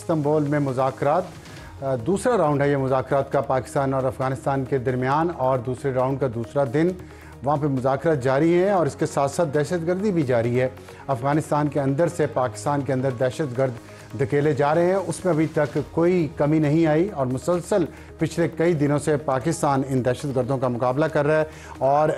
Istanbul में मुज़ाकरात, दूसरा round है ये मुज़ाकरात का पाकिस्तान और अफ़गानिस्तान के दरमियान और दूसरे राउंड का दूसरा दिन। वहाँ पे मुज़ाकरात जारी हैं और इसके साथ साथ दहशतगर्दी भी जारी है। अफ़गानिस्तान के अंदर से पाकिस्तान के अंदर दहशतगर्द धकेले जा रहे हैं, उसमें अभी तक कोई कमी नहीं आई और मुसलसल पिछले कई दिनों से पाकिस्तान इन दहशतगर्दों का मुकाबला कर रहा है। और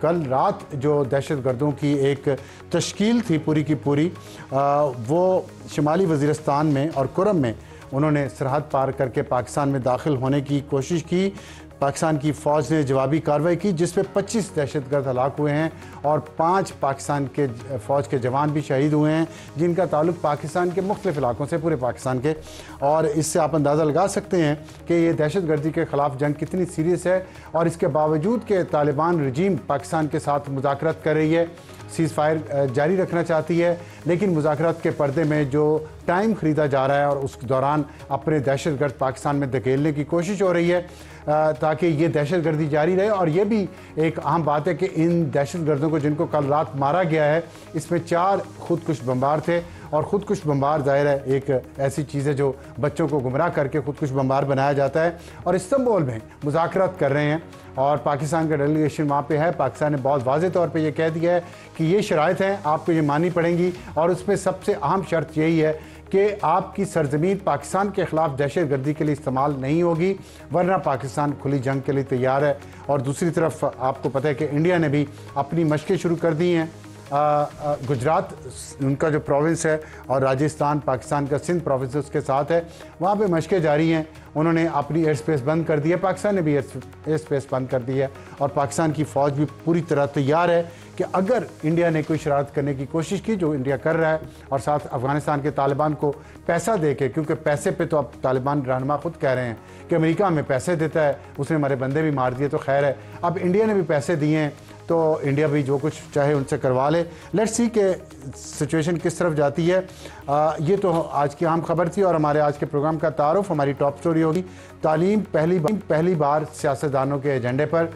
कल रात जो दहशतगर्दों की एक तश्कील थी पूरी की पूरी, वो शुमाली वज़ीरिस्तान में और कुरम में उन्होंने सरहद पार करके पाकिस्तान में दाखिल होने की कोशिश की। पाकिस्तान की फ़ौज ने जवाबी कार्रवाई की जिसमें 25 दहशतगर्द हलाक हुए हैं और 5 पाकिस्तान के फ़ौज के जवान भी शहीद हुए हैं, जिनका ताल्लुक़ पाकिस्तान के मुख्तलिफ़ इलाकों से, पूरे पाकिस्तान के। और इससे आप अंदाज़ा लगा सकते हैं कि ये दहशतगर्दी के ख़िलाफ़ जंग कितनी सीरियस है। और इसके बावजूद कि तालिबान रजीम पाकिस्तान के साथ मुज़ाकरात कर रही है, सीज़ फायर जारी रखना चाहती है, लेकिन मुज़ाकरात के पर्दे में जो टाइम ख़रीदा जा रहा है और उस दौरान अपने दहशतगर्द पाकिस्तान में धकेलने की कोशिश हो रही है ताकि ये दहशतगर्दी जारी रहे। और ये भी एक अहम बात है कि इन दहशतगर्दों को जिनको कल रात मारा गया है, इसमें 4 खुदकुश बमबार थे। और ख़ुदकुश बमबार ज़ाहिर है एक ऐसी चीज़ है जो बच्चों को गुमराह करके ख़ुदकुश बमबार बनाया जाता है। और इस्तांबुल में मुज़ाकरात कर रहे हैं और पाकिस्तान का डेलीगेशन वहाँ पे है। पाकिस्तान ने बहुत वाज़ेह तौर पे ये कह दिया है कि ये शराइत हैं, आपको ये माननी पड़ेंगी। और उसमें सबसे अहम शर्त यही है कि आपकी सरजमीन पाकिस्तान के ख़िलाफ़ दहशतगर्दी के लिए इस्तेमाल नहीं होगी, वरना पाकिस्तान खुली जंग के लिए तैयार है। और दूसरी तरफ आपको पता है कि इंडिया ने भी अपनी मशक़ें शुरू कर दी हैं। गुजरात उनका जो प्रोविंस है और राजस्थान पाकिस्तान का सिंध प्रोविंस उसके साथ है, वहाँ पे मशक़ें जारी हैं। उन्होंने अपनी एयर स्पेस बंद कर दी है, पाकिस्तान ने भी एयर स्पेस बंद कर दी है। और पाकिस्तान की फ़ौज भी पूरी तरह तैयार है कि अगर इंडिया ने कोई शरारत करने की कोशिश की, जो इंडिया कर रहा है, और साथ अफ़गानिस्तान के तालिबान को पैसा दे के, क्योंकि पैसे पे तो अब तालिबान रहनुमा खुद कह रहे हैं कि अमेरिका हमें पैसे देता है, उसने हमारे बंदे भी मार दिए तो खैर है, अब इंडिया ने भी पैसे दिए हैं तो इंडिया भी जो कुछ चाहे उनसे करवा ले। लेट्स सी के सिचुएशन किस तरफ जाती है। ये तो आज की अहम खबर थी और हमारे आज के प्रोग्राम का तारुफ हमारी टॉप स्टोरी होगी। तालीम पहली बार सियासतदानों के एजेंडे पर।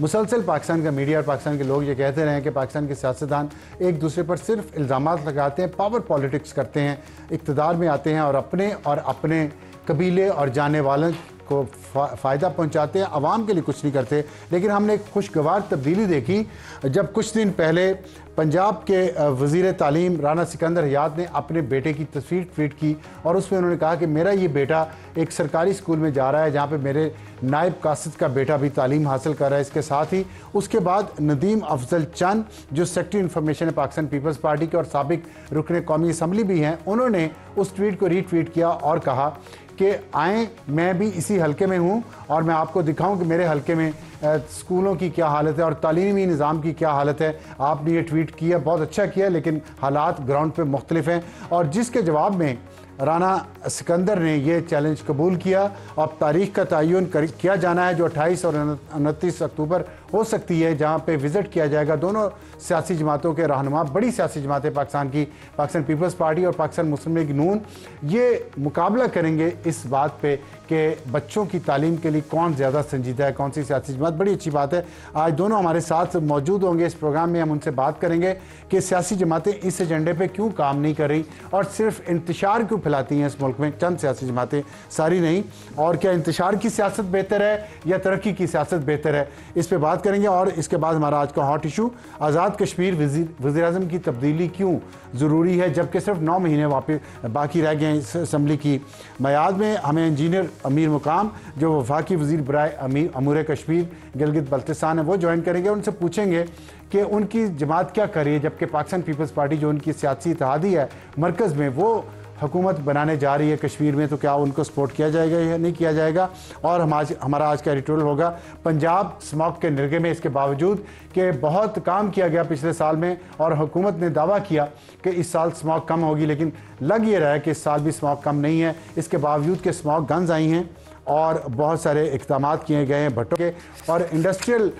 मुसलसल पाकिस्तान का मीडिया और पाकिस्तान के लोग ये कहते रहे हैं कि पाकिस्तान के सियासतदान एक दूसरे पर सिर्फ इल्ज़ामात लगाते हैं, पावर पॉलिटिक्स करते हैं, इक़्तिदार में आते हैं और अपने कबीले और जाने वालों को फ़ायदा पहुंचाते हैं, आवाम के लिए कुछ नहीं करते। लेकिन हमने एक खुशगवार तब्दीली देखी जब कुछ दिन पहले पंजाब के वज़ीर तालीम राना सिकंदर हयात ने अपने बेटे की तस्वीर ट्वीट की और उसमें उन्होंने कहा कि मेरा ये बेटा एक सरकारी स्कूल में जा रहा है जहाँ पे मेरे नायब कासिद का बेटा भी तालीम हासिल कर रहा है। इसके साथ ही उसके बाद नदीम अफजल चंद जो सेक्रेटरी इन्फॉर्मेशन है पाकिस्तान पीपल्स पार्टी के और साबिक रुकन कौमी असम्बली भी हैं, उन्होंने उस ट्वीट को रीट्वीट किया और कहा कि आएँ मैं भी इसी हलके में हूँ और मैं आपको दिखाऊं कि मेरे हलके में स्कूलों की क्या हालत है और तालीमी निज़ाम की क्या हालत है। आपने ये ट्वीट किया, बहुत अच्छा किया, लेकिन हालात ग्राउंड पे मुख्तलिफ हैं। और जिसके जवाब में राना सिकंदर ने यह चैलेंज कबूल किया। अब तारीख का तयन किया जाना है जो 28 और 29 अक्टूबर हो सकती है, जहाँ पे विज़िट किया जाएगा दोनों सियासी जमातों के रहनुमा, बड़ी सियासी जमातें पाकिस्तान की, पाकिस्तान पीपल्स पार्टी और पाकिस्तान मुस्लिम लीग नून, ये मुकाबला करेंगे इस बात पे कि बच्चों की तालीम के लिए कौन ज़्यादा संजीदा है, कौन सी सियासी जमात। बड़ी अच्छी बात है, आज दोनों हमारे साथ मौजूद होंगे इस प्रोग्राम में। हम उनसे बात करेंगे कि सियासी जमातें इस एजेंडे पर क्यों काम नहीं कर रही और सिर्फ इंतशार क्यों फैलाती हैं इस मुल्क में, चंद सियासी जमातें, सारी नहीं। और क्या इंतशार की सियासत बेहतर है या तरक्की की सियासत बेहतर है, इस पर बात करेंगे। और इसके बाद हमारा आज का हॉट इशू, आज़ाद कश्मीर वज़ीर-ए-आज़म की तब्दीली क्यों ज़रूरी है जबकि सिर्फ 9 महीने वापस बाकी रह गए हैं इस असम्बली की मियाद में। हमें इंजीनियर अमीर मुकाम जो वफाकी वज़ीर बराए अमूर कश्मीर गिलगित बल्तिस्तान है वो ज्वाइन करेंगे। उनसे पूछेंगे कि उनकी जमात क्या कर रही है जबकि पाकिस्तान पीपल्स पार्टी जो उनकी सियासी इत्तेहादी है मरकज़ में, वो हुकूमत बनाने जा रही है कश्मीर में, तो क्या उनको सपोर्ट किया जाएगा या नहीं किया जाएगा। और हमारा आज का एडिटोरियल होगा पंजाब स्मॉग के निर्गे में, इसके बावजूद कि बहुत काम किया गया पिछले साल में और हुकूमत ने दावा किया कि इस साल स्मॉग कम होगी, लेकिन लग ये रहा है कि इस साल भी स्मॉग कम नहीं है। इसके बावजूद कि स्मॉग गन्स आई हैं और बहुत सारे इक़दाम किए गए हैं भट्टों के, और इंडस्ट्रियल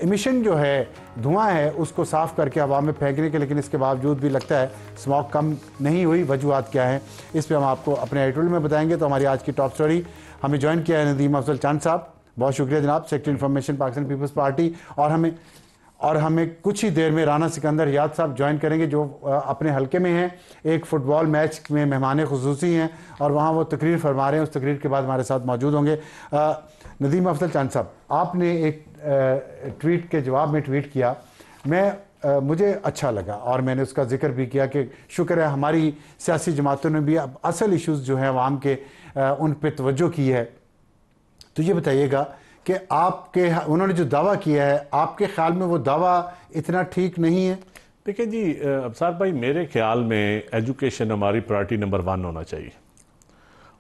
इमिशन जो है, धुआं है, उसको साफ़ करके हवा में फेंकने के, लेकिन इसके बावजूद भी लगता है स्मॉग कम नहीं हुई। वजूहात क्या हैं इस पर हम आपको अपने एडिटोरियल में बताएंगे। तो हमारी आज की टॉप स्टोरी, हमें ज्वाइन किया है नदीम अफजल चंद साहब, बहुत शुक्रिया जनाब, सेक्रेटरी इन्फॉर्मेशन पाकिस्तान पीपल्स पार्टी। और हमें कुछ ही देर में राना सिकंदर याद साहब ज्वाइन करेंगे जो अपने हलके में हैं, एक फ़ुटबॉल मैच में मेहमान खुसूसी हैं और वहाँ वो तकरीर फरमा रहे हैं। उस तकरीर के बाद हमारे साथ मौजूद होंगे नदीम अफजल चांद साहब। आपने एक ट्वीट के जवाब में ट्वीट किया, मुझे अच्छा लगा और मैंने उसका जिक्र भी किया कि शुक्र है हमारी सियासी जमातों ने भी अब असल इश्यूज़ जो हैं अवाम के उन पर तवज्जो की है। तो ये बताइएगा कि आपके उन्होंने जो दावा किया है, आपके ख्याल में वो दावा इतना ठीक नहीं है? देखिए जी अफसार भाई, मेरे ख्याल में एजुकेशन हमारी प्रायोरिटी नंबर 1 होना चाहिए।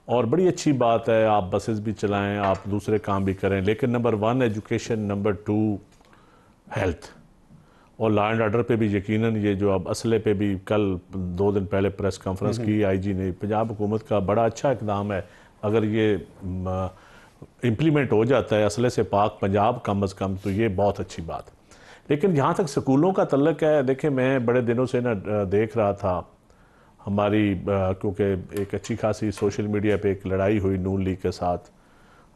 और बड़ी अच्छी बात है, आप बसेस भी चलाएं, आप दूसरे काम भी करें, लेकिन नंबर 1 एजुकेशन, नंबर 2 हेल्थ और लॉ एंड ऑर्डर पे भी यकीनन ये जो अब असले पे भी कल 2 दिन पहले प्रेस कॉन्फ्रेंस की आईजी ने, पंजाब हुकूमत का बड़ा अच्छा इकदाम है। अगर ये इम्प्लीमेंट हो जाता है असले से पाक पंजाब कम अज़ कम, तो ये बहुत अच्छी बात। लेकिन जहाँ तक स्कूलों का तल्लक है, देखिए मैं बड़े दिनों से ना देख रहा था हमारी क्योंकि एक अच्छी खासी सोशल मीडिया पे एक लड़ाई हुई नून लीग के साथ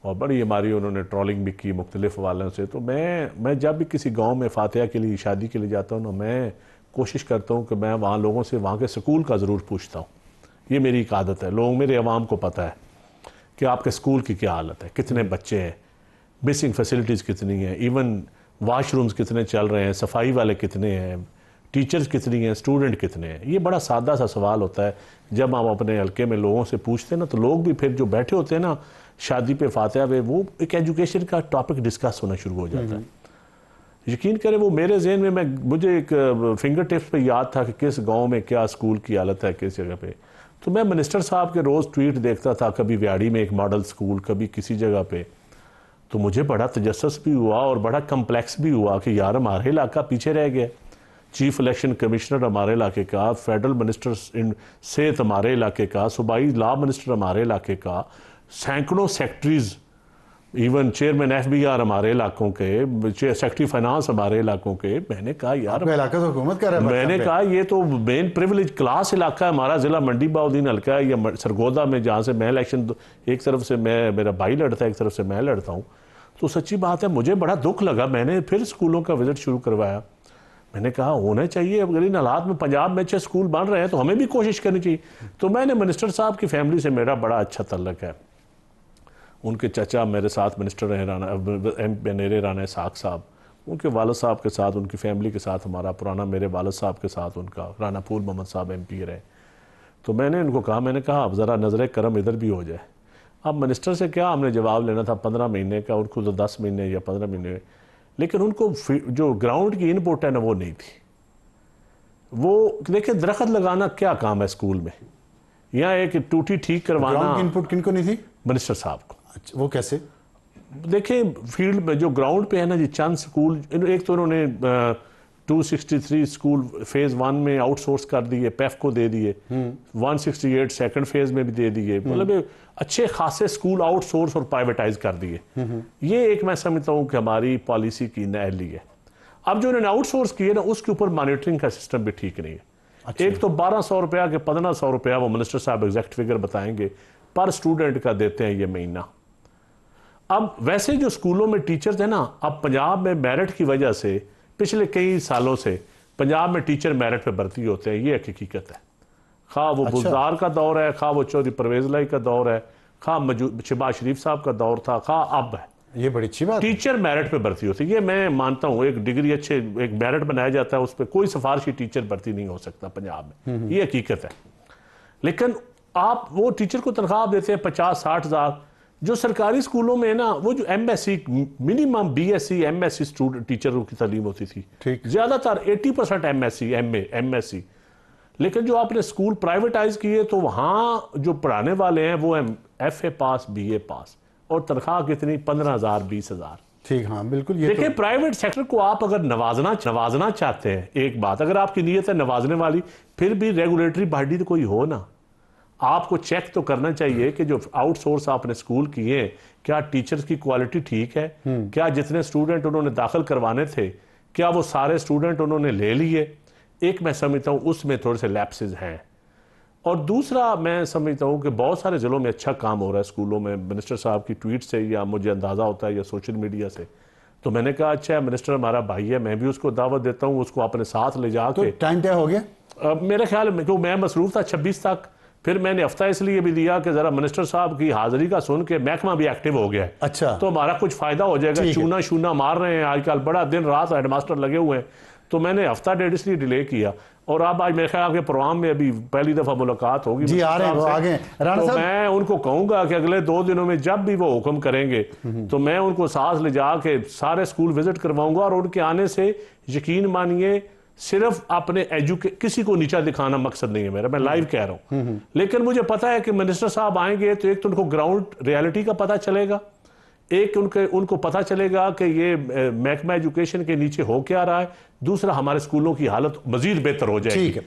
और बड़ी हमारी उन्होंने ट्रोलिंग भी की मुख्तलिफ वालों से। तो मैं जब भी किसी गांव में फातिहा के लिए शादी के लिए जाता हूँ ना, मैं कोशिश करता हूँ कि मैं वहाँ लोगों से वहाँ के स्कूल का ज़रूर पूछता हूँ। ये मेरी एक आदत है। लोग, मेरे अवाम को पता है कि आपके स्कूल की क्या हालत है, कितने बच्चे हैं, मिसिंग फैसिलिटीज़ कितनी हैं, इवन वाशरूम्स कितने चल रहे हैं, सफाई वाले कितने हैं, टीचर्स कितनी हैं, स्टूडेंट कितने हैं। ये बड़ा सादा सा सवाल होता है। जब हम अपने हल्के में लोगों से पूछते हैं ना, तो लोग भी फिर जो बैठे होते हैं ना शादी पे फातिहा पे, वो एक एजुकेशन का टॉपिक डिस्कस होना शुरू हो जाता है। यकीन करें वो मेरे जहन में, मुझे एक फिंगर टिप्स पे याद था कि किस गांव में क्या स्कूल की हालत है, किस जगह पे। तो मैं मिनिस्टर साहब के रोज़ ट्वीट देखता था, कभी व्याड़ी में एक मॉडल स्कूल, कभी किसी जगह पे। तो मुझे बड़ा तजस्सुस भी हुआ और बड़ा कम्प्लेक्स भी हुआ कि यार हमारे इलाका पीछे रह गया। चीफ इलेक्शन कमिश्नर हमारे इलाके का, फेडरल मिनिस्टर इन सेहत हमारे इलाके का, सूबाई लॉ मिनिस्टर हमारे इलाके का, सैकड़ों सेक्रेटरीज, इवन चेयरमैन FBI हमारे इलाकों के, सेक्रेटरी फाइनेंस हमारे इलाकों के। मैंने कहा यार इलाका तो हुकूमत कर रहा है। मैंने कहा ये तो मेन प्रिविलेज क्लास इलाका है हमारा। ज़िला मंडी बाउद्दीन हल्का है या सरगोदा में, जहाँ से मैं इलेक्शन, एक तरफ से मेरा भाई लड़ता है, एक तरफ से मैं लड़ता हूँ। तो सच्ची बात है, मुझे बड़ा दुख लगा। मैंने फिर स्कूलों का विजिट शुरू करवाया। मैंने कहा होना चाहिए, अगर इन हालात में पंजाब में अच्छे स्कूल बन रहे हैं तो हमें भी कोशिश करनी चाहिए। तो मैंने मिनिस्टर साहब की फैमिली से मेरा बड़ा अच्छा तल्लक है। उनके चचा मेरे साथ मिनिस्टर रहे, राना इसाक साहब, उनके वालिद साहब के साथ, उनकी फैमिली के साथ हमारा पुराना, मेरे वालिद साहब के साथ उनका, राना फूल मोहम्मद साहब MP रहे। तो मैंने उनको कहा, मैंने कहा अब ज़रा नज़र करम इधर भी हो जाए। अब मिनिस्टर से क्या हमने जवाब लेना था 15 महीने का, उनको तो 10 महीने या 15 महीने, लेकिन उनको जो ग्राउंड की इनपुट है ना वो नहीं थी। वो देखिए दरख्त लगाना क्या काम है स्कूल में, या एक टूटी ठीक करवाना। इनपुट किनको नहीं थी? मिनिस्टर साहब को। अच्छा, वो कैसे? देखिए फील्ड में जो ग्राउंड पे है ना जी, चंद स्कूल, एक तो उन्होंने 263 स्कूल फेज़ 1 में आउटसोर्स कर दिए, PEF को दे दिए, 168 सेकंड फेज़ में भी दे दिए। मतलब अच्छे खासे स्कूल आउटसोर्स और प्राइवेटाइज कर दिए। ये एक मैं समझता हूँ कि हमारी पॉलिसी की नाअहली है। अब जो उन्होंने आउटसोर्स किए ना, उसके ऊपर मॉनिटरिंग का सिस्टम भी ठीक नहीं है। अच्छा। एक तो 1200 रुपया के 1500 रुपया, वो मिनिस्टर साहब एग्जैक्ट फिगर बताएंगे, पर स्टूडेंट का देते हैं ये महीना। अब वैसे जो स्कूलों में टीचर्स हैं ना, अब पंजाब में मेरिट की वजह से पिछले कई सालों से पंजाब में टीचर मेरिट पे भर्ती होते हैं। ये एक हकीकत है। खा वो बुज़दार का दौर है, खा वो चौधरी परवेज़ लाई का दौर है, खा शहबाज शरीफ साहब का दौर था, खा अब है। ये बड़ी अच्छी बात, टीचर मेरिट पे भर्ती होती है। ये मैं मानता हूँ, एक डिग्री अच्छे एक मेरिट बनाया जाता है, उस पर कोई सिफारशी टीचर भर्ती नहीं हो सकता पंजाब में। ये हकीकत है। लेकिन आप वो टीचर को तनख्वाह देते हैं 50-60 हज़ार। जो सरकारी स्कूलों में ना, वो जो MSc minimum BSc MSc student टीचरों की तालीम होती थी, ज्यादातर 80% MSc MSc। लेकिन जो आपने स्कूल प्राइवेटाइज किए, तो वहां जो पढ़ाने वाले हैं वो FA पास, BA पास, और तनख्वाह कितनी 15,000 20,000। ठीक, हाँ बिल्कुल। ये देखिए प्राइवेट सेक्टर को आप अगर नवाजना चाहते हैं, एक बात, अगर आपकी नीयत है नवाजने वाली, फिर भी रेगुलेटरी बॉडी तो कोई हो ना। आपको चेक तो करना चाहिए कि जो आउटसोर्स आपने स्कूल किए, क्या टीचर्स की क्वालिटी ठीक है, क्या जितने स्टूडेंट उन्होंने दाखिल करवाने थे, क्या वो सारे स्टूडेंट उन्होंने ले लिए। एक मैं समझता हूँ उसमें थोड़े से लैप्सेस हैं। और दूसरा मैं समझता हूँ कि बहुत सारे ज़िलों में अच्छा काम हो रहा है स्कूलों में, मिनिस्टर साहब की ट्वीट से या मुझे अंदाज़ा होता है या सोशल मीडिया से। तो मैंने कहा अच्छा मिनिस्टर हमारा भाई है, मैं भी उसको दावत देता हूँ, उसको अपने साथ ले जाके। तो टाइम तय हो गया? मेरे ख्याल में क्यों मैं मसरूफ था 26 तक, फिर मैंने हफ्ता इसलिए भी दिया कि जरा मिनिस्टर साहब की हाजिरी का सुन के महकमा भी एक्टिव हो गया है। अच्छा, तो हमारा कुछ फायदा हो जाएगा। चूना शूना मार रहे हैं आजकल, बड़ा दिन रात हेडमास्टर लगे हुए हैं, तो मैंने हफ्ता डेढ़ इसलिए डिले किया। और अब आज मेरे ख्याल के प्रोग्राम में अभी पहली दफा मुलाकात होगी जी, आ रहे हैं वो आगे। राणा तो साहब, मैं उनको कहूंगा कि अगले 2 दिनों में जब भी वो हुक्म करेंगे तो मैं उनको साथ ले जाके सारे स्कूल विजिट करवाऊंगा। और उनके आने से यकीन मानिए सिर्फ अपने किसी को नीचा दिखाना मकसद नहीं है मेरा, मैं लाइव कह रहा हूं। लेकिन मुझे पता है कि मिनिस्टर साहब आएंगे तो एक तो उनको ग्राउंड रियलिटी का पता चलेगा, एक उनको पता चलेगा कि ये महकमा एजुकेशन के नीचे हो क्या रहा है, दूसरा हमारे स्कूलों की हालत मजीद बेहतर हो जाएगी।